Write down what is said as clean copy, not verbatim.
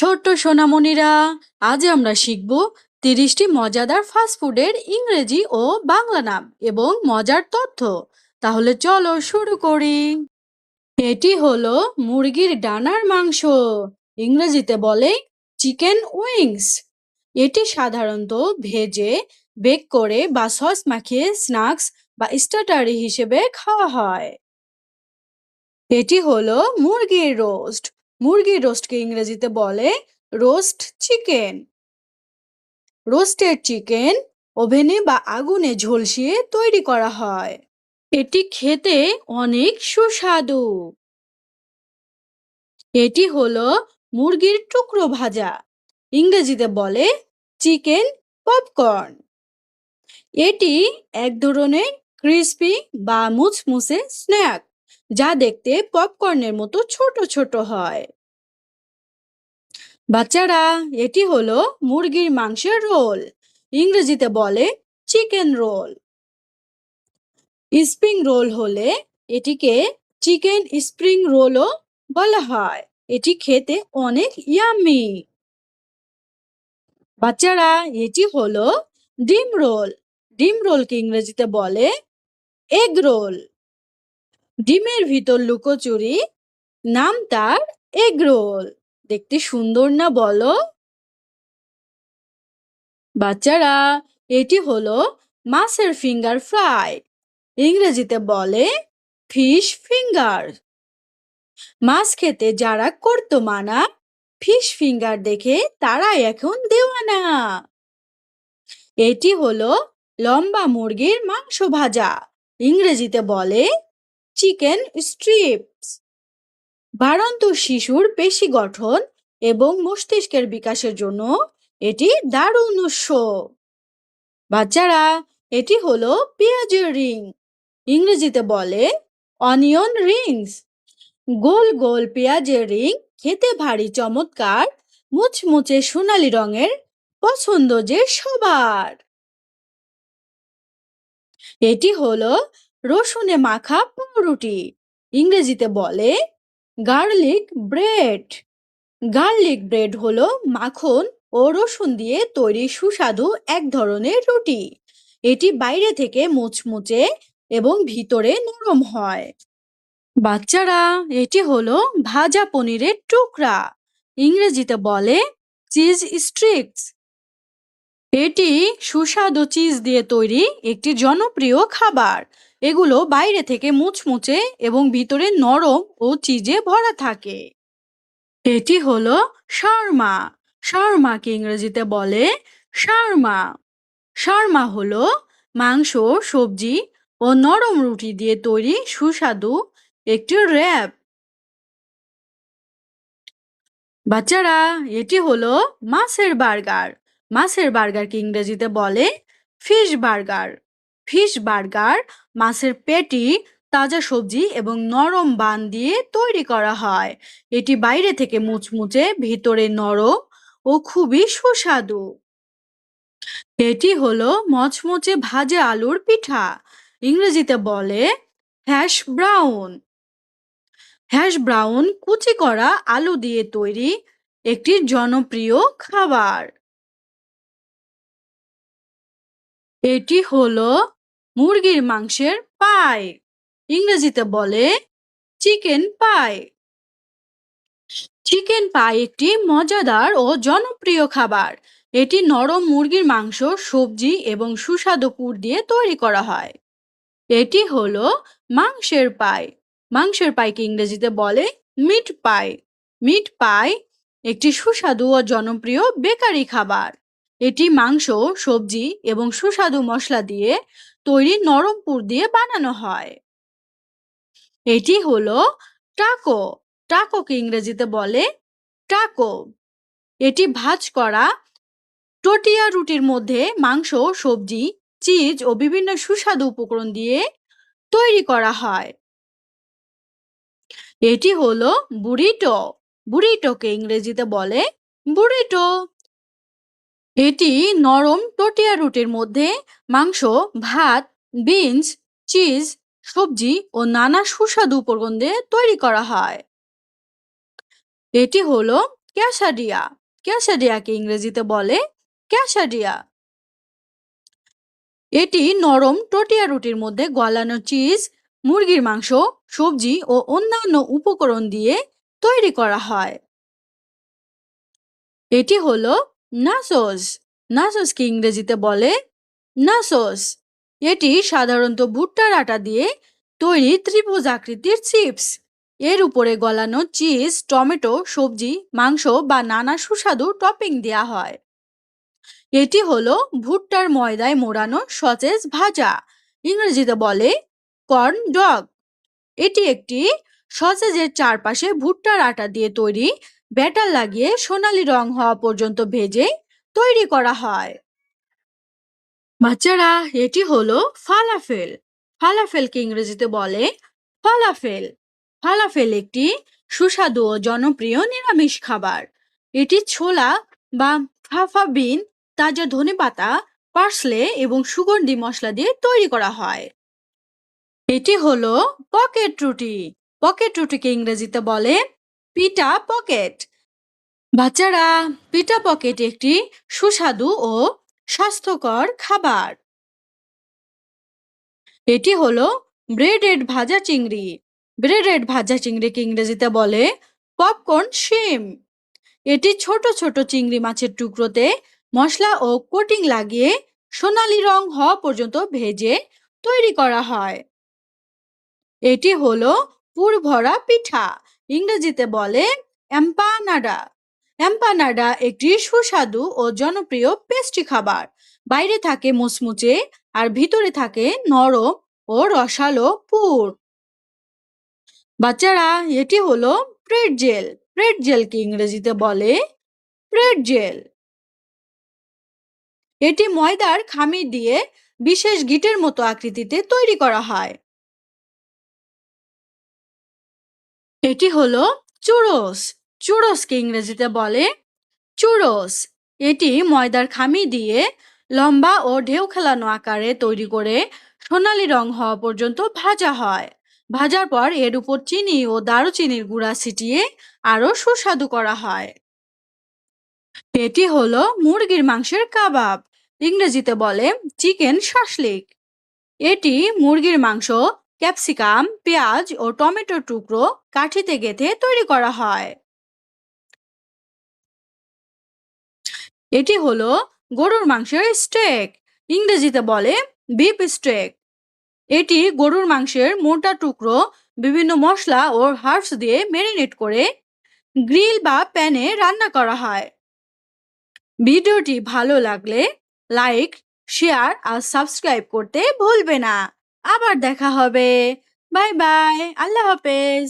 ছোট্ট সোনামণিরা, আজ আমরা শিখব 30টি মজাদার ফাস্টফুডের ইংরেজি ও বাংলা নাম এবং মজার তথ্য। তাহলে চলো শুরু করি। এটি হলো মুরগির ডানার মাংস, ইংরেজিতে বলে চিকেন উইংস। এটি সাধারণত ভেজে, বেক করে বা সস মাখিয়ে স্ন্যাক্স বা স্টার্টারি হিসেবে খাওয়া হয়। এটি হলো মুরগির রোস্ট। মুরগির রোস্টকে ইংরেজিতে বলে রোস্ট চিকেন। রোস্টেড চিকেন ওভেনে বা আগুনে ঝলসিয়ে তৈরি করা হয়। এটি খেতে অনেক সুস্বাদু। এটি হলো মুরগির টুকরো ভাজা, ইংরেজিতে বলে চিকেন পপকর্ন। এটি এক ধরনের ক্রিস্পি বা মুচমুচে স্ন্যাক, যা দেখতে পপকর্নের মতো ছোট ছোট হয়। বাচ্চারা, এটি হলো মুরগির মাংসের রোল, ইংরেজিতে বলে চিকেন রোল। স্প্রিং রোল হলে এটিকে চিকেন স্প্রিং রোলও বলা হয়। এটি খেতে অনেক ইয়াম্মি। বাচ্চারা, এটি হলো ডিম রোল। ডিম রোলকে ইংরেজিতে বলে এগ রোল। ডিমের ভিতর লুকোচুরি, নাম তার এগ রোল। দেখতে সুন্দর না বলো? বাচ্চারা, এটি হলো মাছের ফিঙ্গার ফ্রাই, ইংরেজিতে বলে ফিশ ফিঙ্গার। মাছ খেতে যারা করতো মানা, ফিশ ফিঙ্গার দেখে তারাই এখন দেওয়ানা। এটি হলো লম্বা মুরগির মাংস ভাজা, ইংরেজিতে বলে চিকেন স্ট্রিপস। বাড়ন্ত শিশুর পেশি গঠন এবং মস্তিষ্কের বিকাশের জন্য এটি দারুণ উৎস। বাচ্চারা, এটি হলো পেঁয়াজের রিং, ইংরেজিতে বলে অনিয়ন রিংস। গোল গোল পেঁয়াজের রিং খেতে ভারী চমৎকার, মুচমুচে সোনালী রঙের, পছন্দ যে সবার। এটি হলো রসুনে মাখা পাউরুটি, ইংরেজিতে বলে গার্লিক ব্রেড। গার্লিক ব্রেড হলো মাখন ও রসুন দিয়ে তৈরি সুস্বাদু এক ধরনের রুটি। এটি বাইরে থেকে মুচমুচে এবং ভিতরে নরম হয়। বাচ্চারা, এটি হলো ভাজা পনিরের টুকরা, ইংরেজিতে বলে চিজ স্ট্রিক্স। এটি সুস্বাদু চিজ দিয়ে তৈরি একটি জনপ্রিয় খাবার। এগুলো বাইরে থেকে মুচমুচে এবং ভিতরে নরম ও চিজে ভরা থাকে। এটি হলো শাওরমা। শাওরমাকে ইংরেজিতে বলে শাওরমা। শাওরমা হলো মাংস, সবজি ও নরম রুটি দিয়ে তৈরি সুস্বাদু একটি র্যাপ। বাচ্চারা, এটি হলো মাছের বার্গার। মাছের বার্গারকে ইংরেজিতে বলে ফিশ বার্গার। ফিশ বার্গার মাছের পেটি, তাজা সবজি এবং নরম বান দিয়ে তৈরি করা হয়। এটি বাইরে থেকে মুচমুচে, ভিতরে নরম ও খুবই সুস্বাদু। এটি হলো মচমচে ভাজা আলুর পিঠা, ইংরেজিতে বলে হ্যাশ ব্রাউন। হ্যাশ ব্রাউন কুচি করা আলু দিয়ে তৈরি একটি জনপ্রিয় খাবার। এটি হলো মুরগির মাংসের পাই, ইংরেজিতে বলে চিকেন পাই। চিকেন পাই একটি মজাদার ও জনপ্রিয় খাবার। এটি নরম মুরগির মাংস, সবজি এবং সুস্বাদু পুর দিয়ে তৈরি করা হয়। এটি হলো মাংসের পাই। মাংসের পাইকে ইংরেজিতে বলে মিট পাই। মিট পাই একটি সুস্বাদু ও জনপ্রিয় বেকারি খাবার। এটি মাংস, সবজি এবং সুস্বাদু মশলা দিয়ে তৈরি নরম পুর দিয়ে বানানো হয়। এটি হলো টাকো। টাকোকে ইংরেজিতে বলে টাকো। এটি ভাঁজ করা টর্টিয়া রুটির মধ্যে মাংস, সবজি, চিজ ও বিভিন্ন সুস্বাদু উপকরণ দিয়ে তৈরি করা হয়। এটি হলো বুরিটো। বুরিটোকে ইংরেজিতে বলে বুরিটো। এটি নরম টর্টিয়া রুটির মধ্যে মাংস, ভাত, বিনস, চিজ, সবজি ও নানা সুস্বাদু উপকরণ দিয়ে তৈরি করা হয়। এটি হলো ক্যাসাডিয়া। ক্যাসাডিয়াকে ইংরেজিতে বলে ক্যাসাডিয়া। এটি নরম টটিয়া রুটির মধ্যে গলানো চিজ, মুরগির মাংস, সবজি ও অন্যান্য উপকরণ দিয়ে তৈরি করা হয়। এটি হলো নাচোস। নাচোসকে ইংরেজিতে বলে নাচোস। এটি সাধারণত ভুট্টার আটা দিয়ে তৈরি ত্রিভুজ আকৃতির চিপস। এর উপরে গলানো চিজ, টমেটো, সবজি, মাংস বা নানা সুস্বাদু টপিং দেওয়া হয়। এটি হলো ভুট্টার ময়দায় মোড়ানো সতেজ ভাজা, ইংরেজিতে বলে কর্ন ডগ। এটি একটি সসেজের চারপাশে ভুট্টার আটা দিয়ে তৈরি ব্যাটার লাগিয়ে সোনালী রং হওয়া পর্যন্ত ভেজে তৈরি করা হয়। বাচ্চারা, এটি হলো ফালাফেল। ফালাফেলকে ইংরেজিতে বলে ফালাফেল। ফালাফেল একটি সুস্বাদু ও জনপ্রিয় নিরামিষ খাবার। এটি ছোলা বা ফাফা বিন, তাজা ধনেপাতা, পার্সলে এবং সুগন্ধি মশলা দিয়ে তৈরি করা হয়। এটি হলো পকেট রুটি। পকেট রুটিকে ইংরেজিতে বলে পিটা পকেট। বাচ্চারা, পিটা পকেট একটি সুস্বাদু ও স্বাস্থ্যকর খাবার। এটি হলো ব্রেডেড ভাজা চিংড়ি। ব্রেডেড ভাজা চিংড়িকে ইংরেজিতে বলে পপকর্ন শিম। এটি ছোট ছোট চিংড়ি মাছের টুকরোতে মশলা ও কোটিং লাগিয়ে সোনালী রং হওয়া পর্যন্ত ভেজে তৈরি করা হয়। এটি হলো পুরভরা পিঠা, ইংরেজিতে বলে এম্পানাডা। এম্পানাডা একটি সুস্বাদু ও জনপ্রিয় পেস্ট্রি খাবার। বাইরে থাকে মুচমুচে আর ভিতরে থাকে নরম ও রসালো পুর। বাচ্চারা, এটি হলো প্রেটজেল। প্রেটজেলকে ইংরেজিতে বলে প্রেটজেল। এটি ময়দার খামির দিয়ে বিশেষ গিটের মতো আকৃতিতে তৈরি করা হয়। এটি হলো চুরোস। চুরোসকে ইংরেজিতে বলে চুরোস। এটি ময়দার খামি দিয়ে লম্বা ও ঢেউ খেলানো আকারে তৈরি করে সোনালী রং হওয়া পর্যন্ত ভাজা হয়। ভাজার পর এর উপর চিনি ও দারুচিনির গুঁড়া ছিটিয়ে আরো সুস্বাদু করা হয়। এটি হলো মুরগির মাংসের কাবাব, ইংরেজিতে বলে চিকেন শাসলিক। এটি মুরগির মাংস, ক্যাপসিকাম, পেঁয়াজ ও টমেটোর টুকরো কাঠিতে গেঁথে তৈরি করা হয়। এটি হলো গরুর মাংসের স্টেক, ইংরেজিতে বলে বিফ স্টেক। এটি গরুর মাংসের মোটা টুকরো বিভিন্ন মশলা ও হার্বস দিয়ে ম্যারিনেট করে গ্রিল বা প্যানে রান্না করা হয়। ভিডিওটি ভালো লাগলে লাইক, শেয়ার আর সাবস্ক্রাইব করতে ভুলবে না। আবার দেখা হবে। বাই বাই, আল্লাহ হাফেজ।